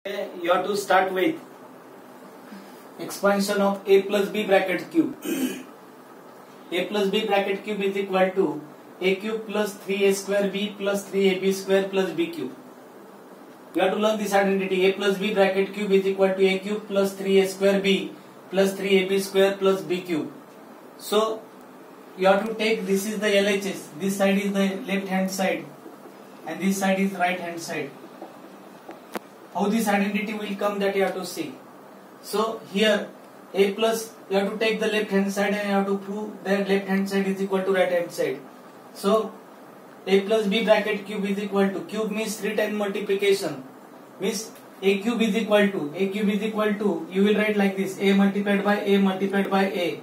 You have to start with expansion of a plus b bracket cube. A plus b bracket cube is equal to a cube plus 3a square b plus 3ab square plus b cube. You have to learn this identity. A plus b bracket cube is equal to a cube plus 3a square b plus 3ab square plus b cube. So you have to take, this is the LHS, this side is the left hand side and this side is right hand side. How this identity will come, that you have to see. So here a plus, you have to take the left hand side and you have to prove that left hand side is equal to right hand side. So a plus b bracket cube is equal to, cube means 3 times multiplication, means a cube is equal to, you will write like this, a multiplied by a multiplied by a.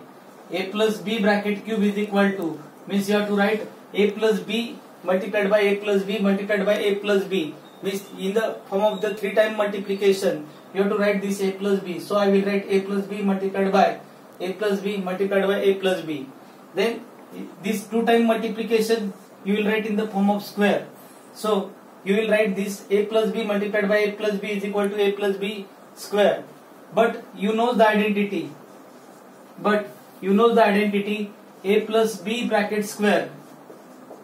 A plus b bracket cube is equal to, means you have to write a plus b multiplied by a plus b multiplied by a plus b, means in the form of the 3 times multiplication you have to write this a plus b. So I will write a plus b multiplied by a plus b multiplied by a plus b. Then this 2 times multiplication you will write in the form of square. So you will write this a plus b multiplied by a plus b is equal to a plus b square. But you know the identity. A plus b bracket square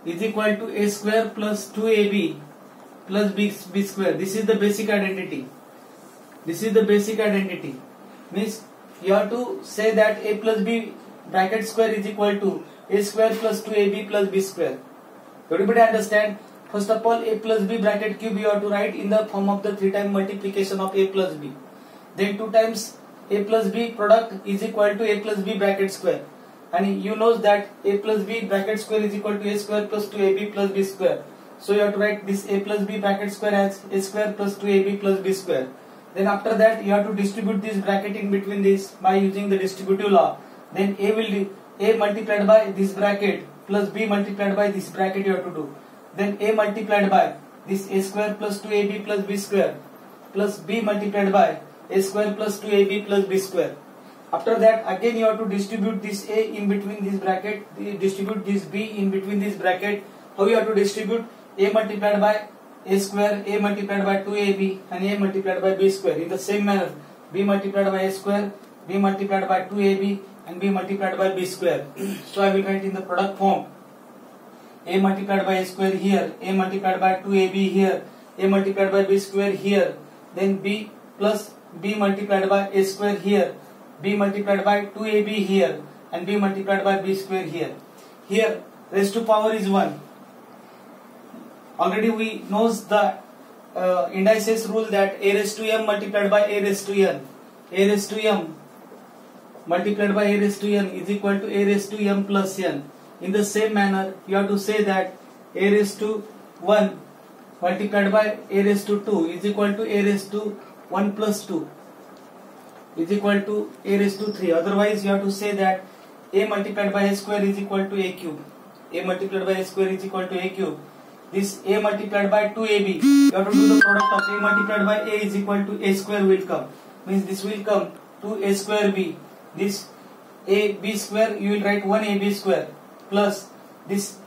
is equal to a square plus 2ab plus b square. This is the basic identity. Means you have to say that a plus b bracket square is equal to a square plus 2ab plus b square. Everybody understand? First of all, a plus b bracket cube you have to write in the form of the 3 times multiplication of a plus b. Then 2 times a plus b product is equal to a plus b bracket square. And you know that a plus b bracket square is equal to a square plus 2ab plus b square. So you have to write this a plus b bracket square as a square plus 2ab plus b square. Then after that you have to distribute this bracket in between this by using the distributive law. Then a will be a multiplied by this bracket plus b multiplied by this bracket you have to do. Then a multiplied by this a square plus 2ab plus b square plus b multiplied by a square plus 2ab plus b square. After that again you have to distribute this a in between this bracket, distribute this b in between this bracket. How you have to distribute? A multiplied by a square, a multiplied by 2ab and a multiplied by b square. In the same manner, b multiplied by a square, b multiplied by 2ab and b multiplied by b square. So I will write in the product form, a multiplied by a square here, a multiplied by 2ab here, a multiplied by b square here, then b plus b multiplied by a square here, b multiplied by 2ab here and b multiplied by b square here. Here raised to power is 1. Already we knows the indices rule that a raised to m multiplied by a raised to n, a raised to m multiplied by a raised to n is equal to a raised to m plus n. In the same manner you have to say that a raised to 1 multiplied by a raised to 2 is equal to a raised to 1 plus 2 is equal to a raised to 3. Otherwise you have to say that a multiplied by a square is equal to a cube. A multiplied by a square is equal to a cube. This a multiplied by 2ab, you have to do the product of a multiplied by a is equal to a square will come. Means this will come to a square b. This a b square you will write 1ab square plus this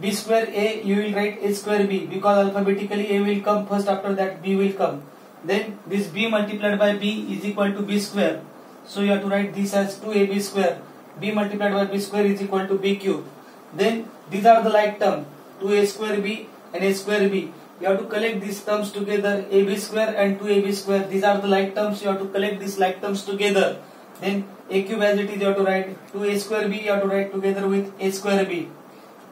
b square a you will write a square b, because alphabetically a will come first, after that b will come. Then this b multiplied by b is equal to b square. So you have to write this as 2ab square. B multiplied by b square is equal to b cube. Then these are the like term, 2a square b and a square b. You have to collect these terms together, ab square and 2ab square. These are the like terms. You have to collect these like terms together. Then a cube as it is you have to write 2a square b, you have to write together with a square b,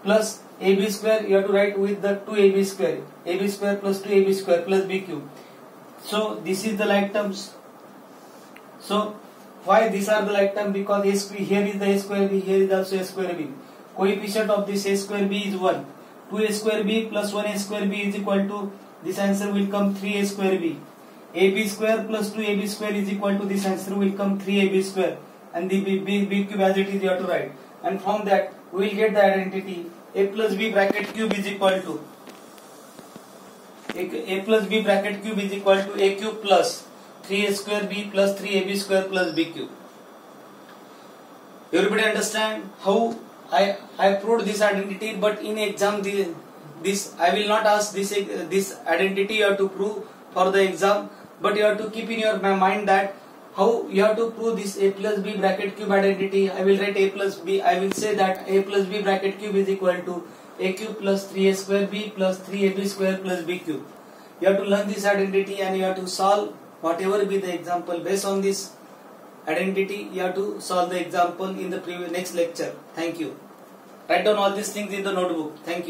plus ab square you have to write with the 2ab square, ab square plus 2ab square plus b cube. So this is the like terms. So why these are the like terms? Because here is the a square b, here is also a square b. Coefficient of this a square b is 1. 2a square b plus 1a square b is equal to, this answer will come 3a square b. ab square plus 2ab square is equal to, this answer will come 3ab square. And the b cube as it is you have to write. And from that we will get the identity a plus b bracket cube is equal to, a plus b bracket cube is equal to a cube plus 3a square b plus 3ab square plus b cube. Everybody understand how I proved this identity? But in exam this I will not ask this identity you have to prove for the exam. but you have to keep in your mind that how you have to prove this a plus b bracket cube identity. I will write a plus b. I will say that a plus b bracket cube is equal to a cube plus 3a square b plus 3ab square plus b cube. You have to learn this identity and you have to solve whatever be the example based on this identity. You have to solve the example in the next lecture. Thank you. Write down all these things in the notebook. Thank you.